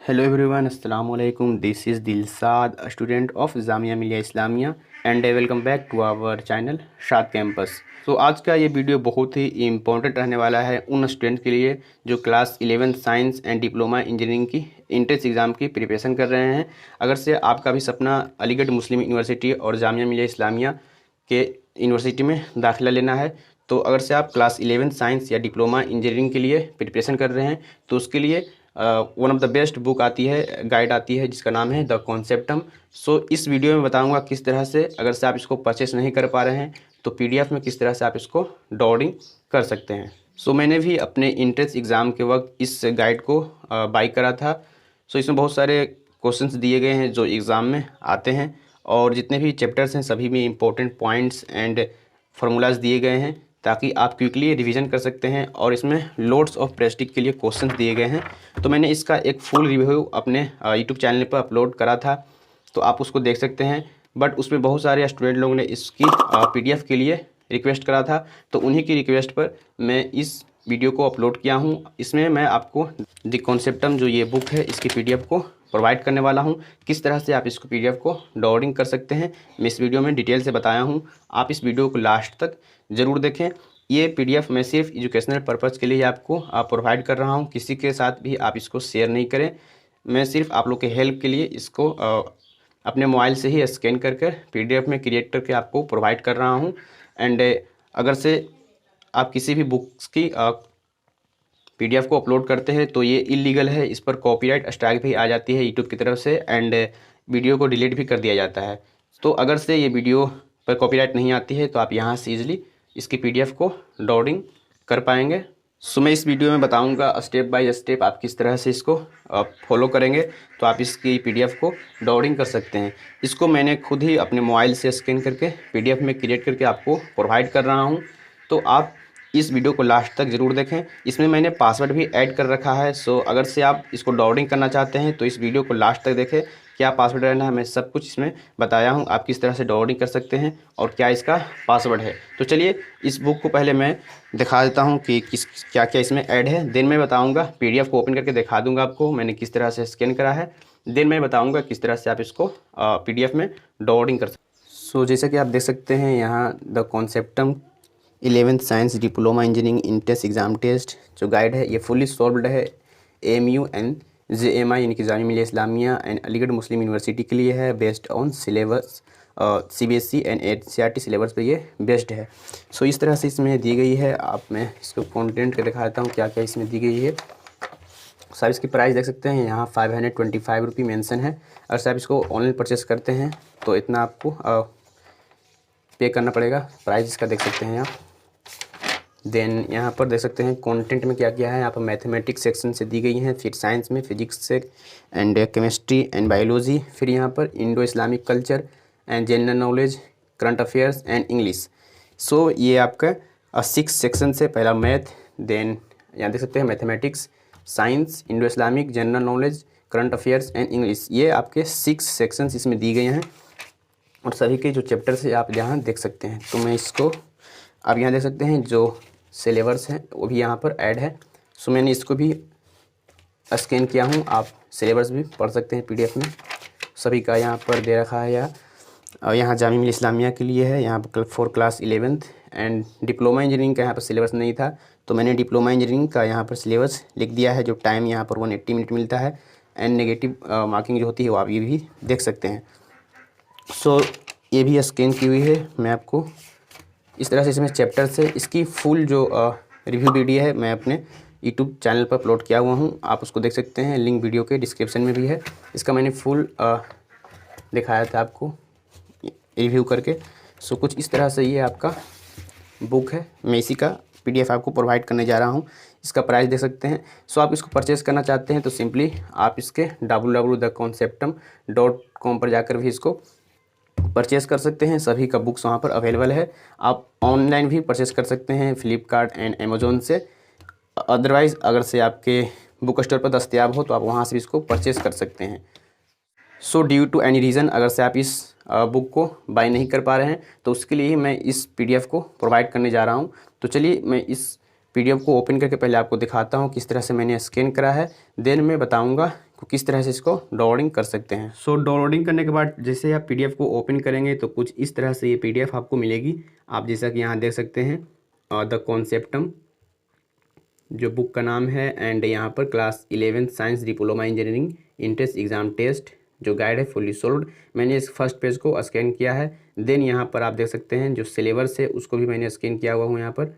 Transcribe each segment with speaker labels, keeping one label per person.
Speaker 1: Hello everyone, Assalamu alaikum. This is Dilsad, a student of Jamia Millia Islamia and welcome back to our channel शाद campus. आज का ये video बहुत ही important रहने वाला है उन स्टूडेंट के लिए जो class 11 science and diploma engineering की एंट्रेंस एग्ज़ाम की प्रिपरेशन कर रहे हैं। अगर से आपका भी सपना अलीगढ़ मुस्लिम यूनिवर्सिटी और जामिया मिलिया इस्लामिया के यूनिवर्सिटी में दाखिला लेना है, तो अगर से आप क्लास 11 साइंस या डिप्लोमा इंजीनियरिंग के लिए प्रिपरेशन कर रहे हैं तो उसके लिए one of the best book आती है, गाइड आती है जिसका नाम है द कॉन्सेप्टम। इस वीडियो में बताऊंगा किस तरह से, अगर से आप इसको परचेस नहीं कर पा रहे हैं तो पीडीएफ में किस तरह से आप इसको डाउनलोडिंग कर सकते हैं। मैंने भी अपने एंट्रेंस एग्ज़ाम के वक्त इस गाइड को बाई करा था। इसमें बहुत सारे क्वेश्चंस दिए गए हैं जो एग्ज़ाम में आते हैं और जितने भी चैप्टर्स हैं सभी में इंपॉर्टेंट पॉइंट्स एंड फार्मूलाज दिए गए हैं ताकि आप क्विकली रिवीजन कर सकते हैं। और इसमें लोड्स ऑफ प्रेस्टिक के लिए क्वेश्चंस दिए गए हैं। तो मैंने इसका एक फुल रिव्यू अपने यूट्यूब चैनल पर अपलोड करा था, तो आप उसको देख सकते हैं। बट उसमें बहुत सारे स्टूडेंट लोगों ने इसकी पीडीएफ के लिए रिक्वेस्ट करा था, तो उन्हीं की रिक्वेस्ट पर मैं इस वीडियो को अपलोड किया हूँ। इसमें मैं आपको द कॉन्सेप्टम जो ये बुक है इसकी पीडीएफ को प्रोवाइड करने वाला हूँ। किस तरह से आप इसको पीडीएफ को डाउनलोडिंग कर सकते हैं मैं इस वीडियो में डिटेल से बताया हूँ। आप इस वीडियो को लास्ट तक ज़रूर देखें। ये पीडीएफ मैं सिर्फ एजुकेशनल पर्पज़ के लिए आपको प्रोवाइड कर रहा हूँ, किसी के साथ भी आप इसको शेयर नहीं करें। मैं सिर्फ आप लोग के हेल्प के लिए इसको अपने मोबाइल से ही स्कैन करके पीडीएफ में क्रिएट करके आपको प्रोवाइड कर रहा हूँ। एंड अगर से आप किसी भी बुक्स की पीडीएफ को अपलोड करते हैं तो ये इलीगल है, इस पर कॉपीराइट स्ट्राइक भी आ जाती है यूट्यूब की तरफ से एंड वीडियो को डिलीट भी कर दिया जाता है। तो अगर से ये वीडियो पर कॉपीराइट नहीं आती है तो आप यहाँ से ईजिली इसकी पीडीएफ को डाउनलोडिंग कर पाएंगे। मैं इस वीडियो में बताऊंगा स्टेप बाय स्टेप आप किस तरह से इसको फॉलो करेंगे तो आप इसकी पीडीएफ को डाउनलोडिंग कर सकते हैं। इसको मैंने खुद ही अपने मोबाइल से स्कैन करके पीडीएफ में क्रिएट करके आपको प्रोवाइड कर रहा हूं, तो आप इस वीडियो को लास्ट तक ज़रूर देखें। इसमें मैंने पासवर्ड भी ऐड कर रखा है। अगर से आप इसको डाउनलोडिंग करना चाहते हैं तो इस वीडियो को लास्ट तक देखें। क्या पासवर्ड रहना है मैं सब कुछ इसमें बताया हूँ, आप किस तरह से डाउनलोडिंग कर सकते हैं और क्या इसका पासवर्ड है। तो चलिए इस बुक को पहले मैं दिखा देता हूँ कि क्या क्या इसमें ऐड है। देन मैं बताऊँगा, पीडीएफ को ओपन करके दिखा दूँगा आपको मैंने किस तरह से स्कैन करा है। देन मैं बताऊँगा किस तरह से आप इसको पीडीएफ में डाउनलोडिंग कर सकते। जैसा कि आप देख सकते हैं यहाँ the Conceptum 11th science diploma engineering entrance exam test जो गाइड है ये फुली सॉल्व्ड है। AMU एंड JMI यानी कि Jamia Millia Islamia and Aligarh Muslim University के लिए है। Based on syllabus CBSE and NCERT syllabus पे ये बेस्ड है। इस तरह से इसमें दी गई है। आप मैं इसको कंटेंट के दिखा देता हूँ क्या क्या इसमें दी गई है। सब इसकी प्राइस देख सकते हैं, यहाँ 525 रुपये मेंशन है। अगर सब इसको ऑनलाइन परचेस करते हैं तो इतना आपको पे करना पड़ेगा। प्राइस इसका देख सकते हैं आप। देन यहाँ पर देख सकते हैं कंटेंट में क्या क्या है। यहाँ पर मैथमेटिक्स सेक्शन से दी गई हैं, फिर साइंस में फिजिक्स से एंड केमिस्ट्री एंड बायोलॉजी, फिर यहाँ पर Indo Islamic culture and general knowledge, current affairs and English. ये आपका 6 सेक्शन से, पहला मैथ, देन यहाँ देख सकते हैं mathematics, science, Indo Islamic, general knowledge, current affairs and English. ये आपके 6 सेक्शंस इसमें दी गए हैं और सभी के जो चैप्टर से आप यहाँ देख सकते हैं। तो मैं इसको आप यहाँ देख सकते हैं जो सिलेबस है वो भी यहाँ पर ऐड है। मैंने इसको भी स्कैन किया हूँ, आप सिलेबस भी पढ़ सकते हैं पीडीएफ में, सभी का यहाँ पर दे रखा है। यहाँ जामिया मिलिया इस्लामिया के लिए है, यहाँ पर for class 11th and diploma engineering का यहाँ पर सिलेबस नहीं था तो मैंने डिप्लोमा इंजीनियरिंग का यहाँ पर सिलेबस लिख दिया है। जो टाइम यहाँ पर 180 मिनट मिलता है एंड नेगेटिव मार्किंग जो होती है वो आप ये भी देख सकते हैं। ये भी स्कैन की हुई है। मैं आपको इस तरह से इसमें चैप्टर से इसकी फुल जो रिव्यू वीडियो है मैं अपने यूट्यूब चैनल पर अपलोड किया हुआ हूँ, आप उसको देख सकते हैं। लिंक वीडियो के डिस्क्रिप्शन में भी है। इसका मैंने फुल दिखाया था आपको रिव्यू करके। कुछ इस तरह से ये आपका बुक है। मैं इसी का पीडीएफ आपको प्रोवाइड करने जा रहा हूँ। इसका प्राइस देख सकते हैं। आप इसको परचेस करना चाहते हैं तो सिंपली आप इसके www.theconceptum.com पर जाकर भी इसको परचेस कर सकते हैं। सभी का बुक्स वहाँ पर अवेलेबल है। आप ऑनलाइन भी परचेस कर सकते हैं फ्लिपकार्ट एंड अमेज़ोन से। अदरवाइज़ अगर से आपके बुक स्टोर पर दस्तयाब हो तो आप वहाँ से भी इसको परचेस कर सकते हैं। ड्यू टू एनी रीज़न अगर से आप इस बुक को बाय नहीं कर पा रहे हैं तो उसके लिए ही मैं इस पीडीएफ को प्रोवाइड करने जा रहा हूँ। तो चलिए मैं इस पीडीएफ को ओपन करके पहले आपको दिखाता हूँ किस तरह से मैंने स्कैन करा है। देन मैं बताऊँगा किस तरह से इसको डाउनलोडिंग कर सकते हैं। सो डाउनलोडिंग करने के बाद जैसे आप पीडीएफ को ओपन करेंगे तो कुछ इस तरह से ये पीडीएफ आपको मिलेगी। आप जैसा कि यहाँ देख सकते हैं द कॉन्सेप्टम जो बुक का नाम है, एंड यहाँ पर class 11 science diploma engineering entrance exam test जो गाइड है फुली सोल्ड। मैंने इस फर्स्ट पेज को स्कैन किया है। देन यहाँ पर आप देख सकते हैं जो सिलेबस है उसको भी मैंने स्कैन किया हुआ हूँ। यहाँ पर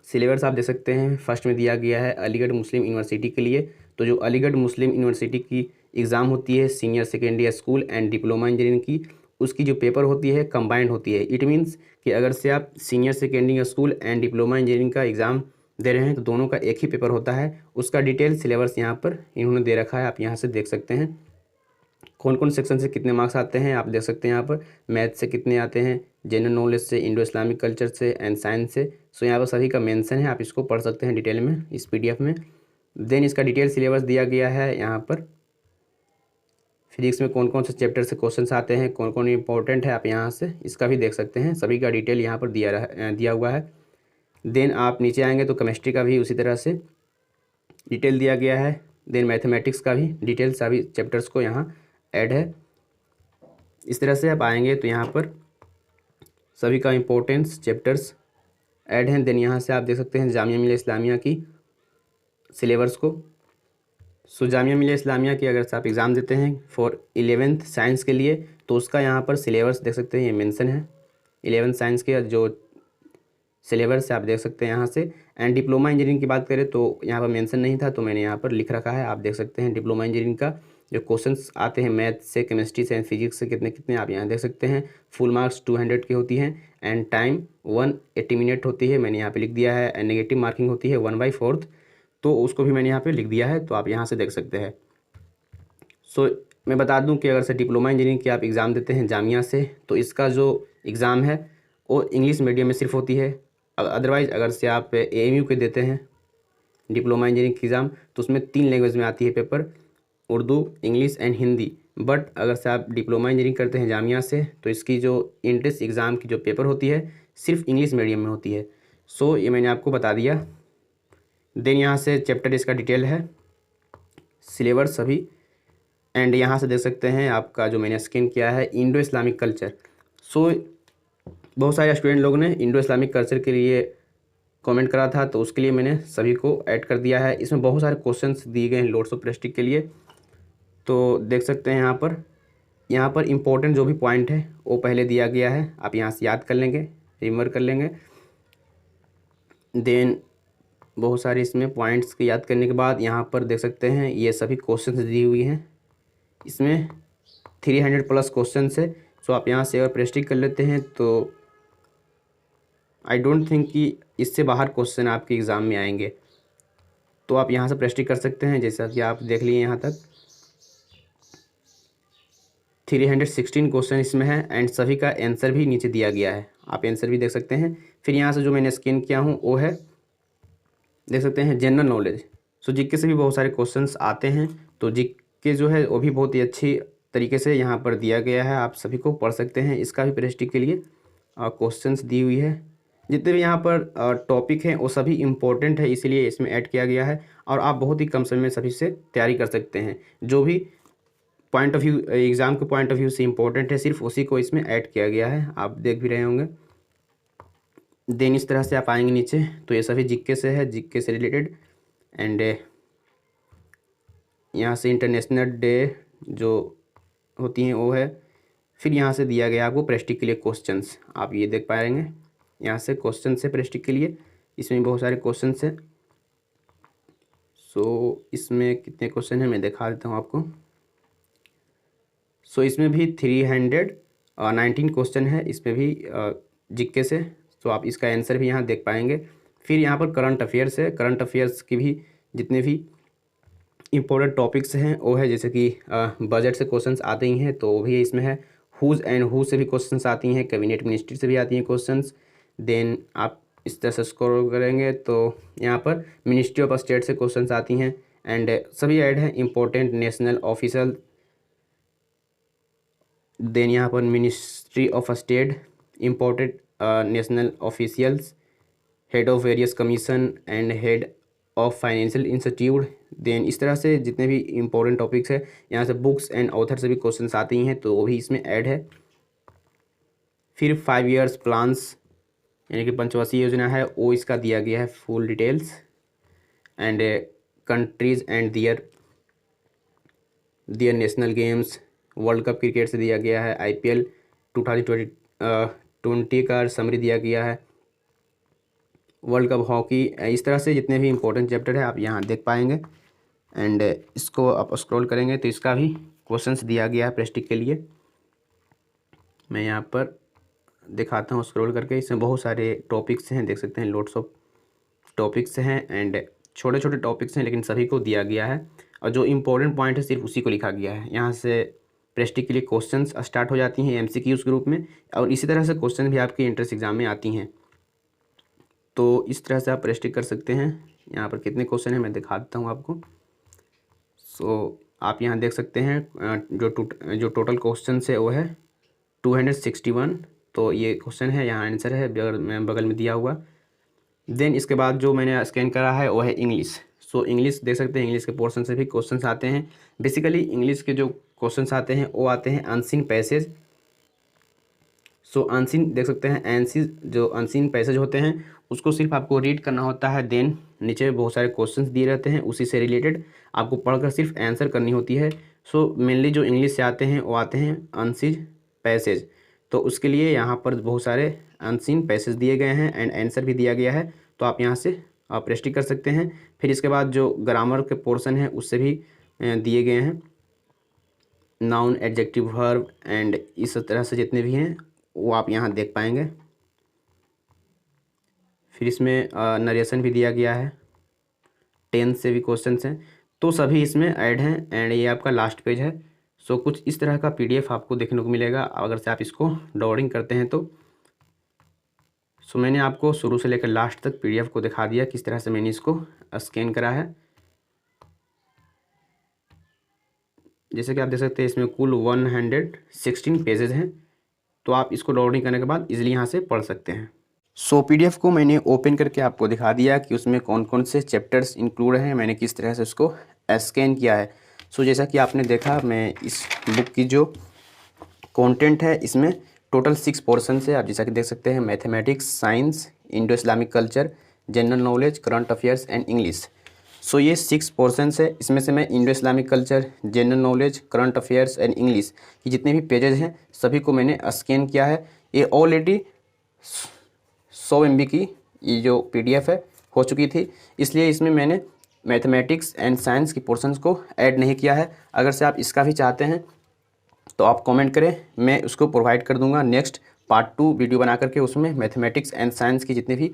Speaker 1: सिलेबस आप देख सकते हैं फर्स्ट में दिया गया है अलीगढ़ मुस्लिम यूनिवर्सिटी के लिए। तो जो अलीगढ़ मुस्लिम यूनिवर्सिटी की एग्ज़ाम होती है senior secondary school and diploma engineering की, उसकी जो पेपर होती है कंबाइंड होती है। इट मीन्स कि अगर से आप senior secondary school and diploma engineering का एग्ज़ाम दे रहे हैं तो दोनों का एक ही पेपर होता है। उसका डिटेल सिलेबस यहाँ पर इन्होंने दे रखा है, आप यहाँ से देख सकते हैं कौन कौन सेक्शन से कितने मार्क्स आते हैं। आप देख सकते हैं यहाँ पर मैथ से कितने आते हैं, जनरल नॉलेज से, इंडो इस्लामिक कल्चर से एंड साइंस से। सो यहाँ पर सभी का मेंशन है, आप इसको पढ़ सकते हैं डिटेल में इस पीडीएफ में। देन इसका डिटेल सिलेबस दिया गया है यहाँ पर। फिजिक्स में कौन कौन से चैप्टर से क्वेश्चंस आते हैं, कौन कौन इंपॉर्टेंट है, आप यहाँ से इसका भी देख सकते हैं। सभी का डिटेल यहाँ पर दिया हुआ है। देन आप नीचे आएंगे तो केमिस्ट्री का भी उसी तरह से डिटेल दिया गया है। देन मैथमेटिक्स का भी डिटेल सभी चैप्टर्स को यहाँ ऐड है। इस तरह से आप आएंगे तो यहाँ पर सभी का इम्पोर्टेंस चैप्टर्स ऐड हैं। देन यहाँ से आप देख सकते हैं जामिया मिलिया इस्लामिया की सिलेबस को। सो जामिया मिलिया इस्लामिया की अगर से आप एग्ज़ाम देते हैं फॉर 11th साइंस के लिए तो उसका यहाँ पर सिलेबस देख सकते हैं, ये मेंशन है 11th साइंस के जो सिलेबस से आप देख सकते हैं यहाँ से। एंड डिप्लोमा इंजीनियरिंग की बात करें तो यहाँ पर मेंशन नहीं था तो मैंने यहाँ पर लिख रखा है, आप देख सकते हैं। डिप्लोमा इंजीनियरिंग का जो क्वेश्चंस आते हैं मैथ से, केमिस्ट्री से एंड फिजिक्स से कितने कितने आप यहाँ देख सकते हैं। फुल मार्क्स 200 की होती हैं एंड टाइम 180 मिनट होती है, मैंने यहाँ पे लिख दिया है। एंड नेगेटिव मार्किंग होती है 1/4, तो उसको भी मैंने यहाँ पे लिख दिया है, तो आप यहाँ से देख सकते हैं। सो मैं बता दूँ कि अगर से डिप्लोमा इंजीनियरिंग की आप एग्ज़ाम देते हैं जामिया से तो इसका जो एग्ज़ाम है वो इंग्लिश मीडियम में सिर्फ होती है। अदरवाइज़ अगर से आप AMU के देते हैं डिप्लोमा इंजीनियरिंग की एग्ज़ाम तो उसमें 3 लैंग्वेज में आती है paper, Urdu, English and Hindi. But अगर से आप डिप्लोमा इंजीनियरिंग करते हैं जामिया से तो इसकी जो एंट्रेंस एग्ज़ाम की जो पेपर होती है सिर्फ इंग्लिश मीडियम में होती है। सो ये मैंने आपको बता दिया। देन यहाँ से चैप्टर इसका डिटेल है, सिलेबस सभी। एंड यहाँ से देख सकते हैं आपका जो मैंने स्कैन किया है इंडो इस्लामिक कल्चर। सो बहुत सारे स्टूडेंट लोगों ने इंडो इस्लामिक कल्चर के लिए कमेंट करा था तो उसके लिए मैंने सभी को ऐड कर दिया है। इसमें बहुत सारे क्वेश्चंस दिए गए हैं लोड्स ऑफ प्रेस्टिक के लिए, तो देख सकते हैं यहाँ पर इम्पोर्टेंट जो भी पॉइंट है वो पहले दिया गया है, आप यहाँ से याद कर लेंगे, रिमेंबर कर लेंगे। देन बहुत सारे इसमें पॉइंट्स के याद करने के बाद यहाँ पर देख सकते हैं ये सभी क्वेश्चंस दी हुई हैं। इसमें 300+ क्वेश्चन है। सो आप यहाँ से अगर प्रेस्टिक कर लेते हैं तो आई डोंट थिंक कि इससे बाहर क्वेश्चन आपके एग्ज़ाम में आएंगे, तो आप यहाँ से प्रेस्टिक कर सकते हैं। जैसा कि आप देख लिए यहाँ तक 316 क्वेश्चन इसमें है एंड सभी का आंसर भी नीचे दिया गया है, आप आंसर भी देख सकते हैं। फिर यहाँ से जो मैंने स्कैन किया हूँ वो है देख सकते हैं जनरल नॉलेज। सो जीके से भी बहुत सारे क्वेश्चंस आते हैं, तो जीके जो है वो भी बहुत ही अच्छी तरीके से यहाँ पर दिया गया है, आप सभी को पढ़ सकते हैं। इसका भी प्रेस्टिक के लिए क्वेश्चंस दी हुई है। जितने भी यहाँ पर टॉपिक हैं वो सभी इम्पोर्टेंट है, इसीलिए इसमें ऐड किया गया है और आप बहुत ही कम समय में सभी से तैयारी कर सकते हैं। जो भी पॉइंट ऑफ व्यू एग्ज़ाम के पॉइंट ऑफ व्यू से इम्पोर्टेंट है सिर्फ उसी को इसमें ऐड किया गया है, आप देख भी रहे होंगे। देन इस तरह से आप आएंगे नीचे तो ये सभी जीके से है, जीके से रिलेटेड। एंड यहाँ से इंटरनेशनल डे जो होती हैं वो है। फिर यहाँ से दिया गया आपको प्रेस्टिक के लिए क्वेश्चंस, आप ये देख पाएंगे यहाँ से क्वेश्चन है प्रेस्टिक के लिए, इसमें बहुत सारे क्वेश्चन है। सो इसमें कितने क्वेश्चन हैं मैं दिखा देता हूँ आपको। सो इसमें भी 319 क्वेश्चन है, इसमें भी जीके से। सो आप इसका आंसर भी यहाँ देख पाएंगे। फिर यहाँ पर करंट अफेयर्स है, करंट अफेयर्स की भी जितने भी इम्पोर्टेंट टॉपिक्स हैं वो है, जैसे कि बजट से क्वेश्चंस आते ही हैं तो वो भी इसमें है। हुज एंड हु से भी क्वेश्चंस आती हैं, कैबिनेट मिनिस्ट्री से भी आती हैं क्वेश्चंस। देन आप इस तरह से स्क्रॉल करेंगे तो यहाँ पर मिनिस्ट्री ऑफ स्टेट से क्वेश्चंस आती हैं एंड सभी ऐड हैं इम्पोर्टेंट नेशनल ऑफिशियल। देन यहाँ पर ministry of state, important national officials, head of various commission and head of financial institute. Then इस तरह से जितने भी इंपॉर्टेंट टॉपिक्स है यहाँ से बुक्स एंड ऑथर से भी क्वेश्चंस आते ही हैं, तो वो भी इसमें ऐड है। फिर 5 ईयर्स प्लान्स यानी कि पंचवर्षीय योजना है, वो इसका दिया गया है full details. And countries and their national games, world cup cricket से दिया गया है, IPL 2020 का समरी दिया गया है, वर्ल्ड कप हॉकी। इस तरह से जितने भी इंपॉर्टेंट चैप्टर है आप यहाँ देख पाएंगे। एंड इसको आप स्क्रॉल करेंगे तो इसका भी क्वेश्चंस दिया गया है प्रेस्टिक के लिए। मैं यहाँ पर दिखाता हूँ स्क्रॉल करके। इसमें बहुत सारे टॉपिक्स हैं, देख सकते हैं, लोड्स ऑफ टॉपिक्स हैं एंड छोटे छोटे टॉपिक्स हैं, लेकिन सभी को दिया गया है और जो इम्पोर्टेंट पॉइंट है सिर्फ उसी को लिखा गया है। यहाँ से प्रेस्टिक के लिए क्वेश्चंस स्टार्ट हो जाती हैं MCQs ग्रुप में, और इसी तरह से क्वेश्चन भी आपके एंट्रेंस एग्जाम में आती हैं। तो इस तरह से आप प्रेस्टिक कर सकते हैं। यहाँ पर कितने क्वेश्चन हैं मैं दिखा देता हूँ आपको। सो आप यहाँ देख सकते हैं जो टोटल क्वेश्चन है वो है 261। तो ये क्वेश्चन है, यहाँ आंसर है बगल में दिया हुआ। देन इसके बाद जो मैंने स्कैन करा है वो है इंग्लिश। सो इंग्लिश देख सकते हैं, इंग्लिश के पोर्शन से भी क्वेश्चंस आते हैं। बेसिकली इंग्लिश के जो क्वेश्चंस आते हैं वो आते हैं अनसीन पैसेज। सो अनसीन देख सकते हैं, जो अनसीन पैसेज होते हैं उसको सिर्फ आपको रीड करना होता है। देन नीचे बहुत सारे क्वेश्चंस दिए रहते हैं, उसी से रिलेटेड आपको पढ़कर सिर्फ आंसर करनी होती है। सो मेनली जो इंग्लिश से आते हैं वो आते हैं अनसीन पैसेज। तो उसके लिए यहाँ पर बहुत सारे अनसीन पैसेज दिए गए हैं एंड आंसर भी दिया गया है, तो आप यहाँ से आप प्रेस्टिक कर सकते हैं। फिर इसके बाद जो ग्रामर के पोर्शन है उससे भी दिए गए हैं, नाउन, एडजेक्टिव, वर्ब एंड इस तरह से जितने भी हैं वो आप यहाँ देख पाएंगे। फिर इसमें नरेशन भी दिया गया है, टेंस से भी क्वेश्चंस हैं, तो सभी इसमें ऐड हैं। एंड ये आपका लास्ट पेज है। सो कुछ इस तरह का PDF आपको देखने को मिलेगा अगर से आप इसको डाउनलोडिंग करते हैं तो। सो मैंने आपको शुरू से लेकर लास्ट तक PDF को दिखा दिया किस तरह से मैंने इसको स्कैन करा है। जैसे कि आप देख सकते हैं इसमें कुल 116 पेजेस हैं, तो आप इसको डाउनलोडिंग करने के बाद इजीली यहाँ से पढ़ सकते हैं। सो PDF को मैंने ओपन करके आपको दिखा दिया कि उसमें कौन कौन से चैप्टर्स इंक्लूड हैं, मैंने किस तरह से उसको स्कैन किया है। सो जैसा कि आपने देखा, मैं इस बुक की जो कंटेंट है इसमें टोटल 6 पोर्शन है। आप जैसा कि देख सकते हैं, mathematics, science, Indo Islamic culture, general knowledge, current affairs and English. So ये 6 पोर्शंस है। इसमें से मैं Indo Islamic culture, general knowledge, current affairs and English ये जितने भी पेजेस हैं सभी को मैंने स्कैन किया है। ये ऑलरेडी 100 MB की ये जो PDF है हो चुकी थी, इसलिए इसमें मैंने मैथमेटिक्स एंड साइंस की पोर्शंस को ऐड नहीं किया है। अगर से आप इसका भी चाहते हैं तो आप कमेंट करें, मैं उसको प्रोवाइड कर दूंगा नेक्स्ट पार्ट 2 वीडियो बना करके। उसमें मैथमेटिक्स एंड साइंस की जितने भी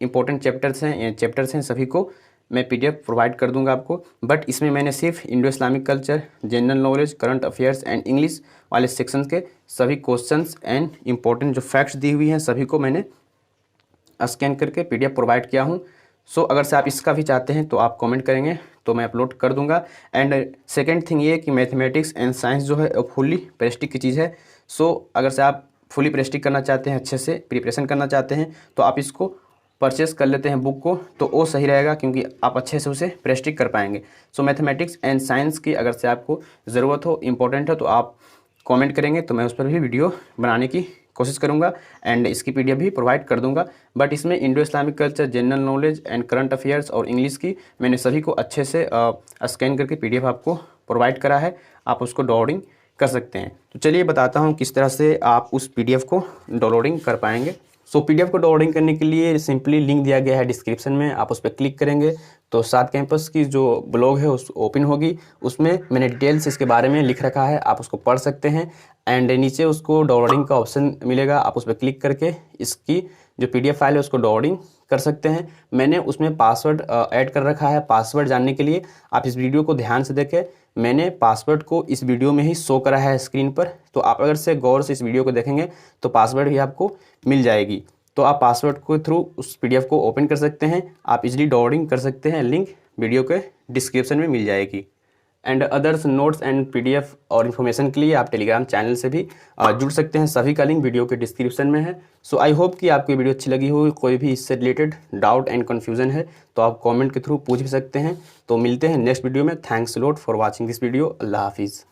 Speaker 1: इंपॉर्टेंट चैप्टर्स हैं सभी को मैं PDF प्रोवाइड कर दूंगा आपको। बट इसमें मैंने सिर्फ Indo Islamic culture, general knowledge, current affairs and English वाले सेक्शंस के सभी क्वेश्चंस एंड इंपॉर्टेंट जो फैक्ट्स दी हुई हैं सभी को मैंने स्कैन करके PDF प्रोवाइड किया हूँ। सो अगर से आप इसका भी चाहते हैं तो आप कमेंट करेंगे तो मैं अपलोड कर दूंगा। एंड सेकेंड थिंग ये कि मैथमेटिक्स एंड साइंस जो है फुली प्रेस्टिक की चीज़ है। सो अगर से आप फुली प्रेस्टिक करना चाहते हैं, अच्छे से प्रिपरेशन करना चाहते हैं, तो आप इसको परचेस कर लेते हैं बुक को, तो वो सही रहेगा क्योंकि आप अच्छे से उसे प्रेस्टिक कर पाएंगे। सो मैथमेटिक्स एंड साइंस की अगर से आपको ज़रूरत हो, इम्पोर्टेंट है, तो आप कमेंट करेंगे तो मैं उस पर भी वीडियो बनाने की कोशिश करूंगा एंड इसकी PDF भी प्रोवाइड कर दूंगा। बट इसमें Indo Islamic culture, general knowledge and current affairs और इंग्लिश की मैंने सभी को अच्छे से स्कैन करके PDF आपको प्रोवाइड करा है, आप उसको डाउनलोडिंग कर सकते हैं। तो चलिए बताता हूँ किस तरह से आप उस PDF को डाउनलोडिंग कर पाएंगे। सो PDF को डाउनलोडिंग करने के लिए सिंपली लिंक दिया गया है डिस्क्रिप्शन में, आप उस पर क्लिक करेंगे तो सात कैंपस की जो ब्लॉग है उस ओपन होगी। उसमें मैंने डिटेल्स इसके बारे में लिख रखा है, आप उसको पढ़ सकते हैं। एंड नीचे उसको डाउनलोडिंग का ऑप्शन मिलेगा, आप उस पर क्लिक करके इसकी जो PDF फाइल है उसको डाउनलोडिंग कर सकते हैं। मैंने उसमें पासवर्ड ऐड कर रखा है। पासवर्ड जानने के लिए आप इस वीडियो को ध्यान से देखें, मैंने पासवर्ड को इस वीडियो में ही शो करा है स्क्रीन पर, तो आप अगर से गौर से इस वीडियो को देखेंगे तो पासवर्ड भी आपको मिल जाएगी। तो आप पासवर्ड के थ्रू उस PDF को ओपन कर सकते हैं, आप इजीली डाउनलोडिंग कर सकते हैं। लिंक वीडियो के डिस्क्रिप्शन में मिल जाएगी। And others notes and PDF और इन्फॉर्मेशन के लिए आप टेलीग्राम चैनल से भी जुड़ सकते हैं। सभी का लिंक वीडियो के डिस्क्रिप्शन में है। सो आई होप कि आपको वीडियो अच्छी लगी होगी। कोई भी इससे रिलेटेड डाउट एंड कन्फ्यूजन है तो आप कमेंट के थ्रू पूछ भी सकते हैं। तो मिलते हैं नेक्स्ट वीडियो में। Thanks lot for watching this video. अल्लाह हाफिज़।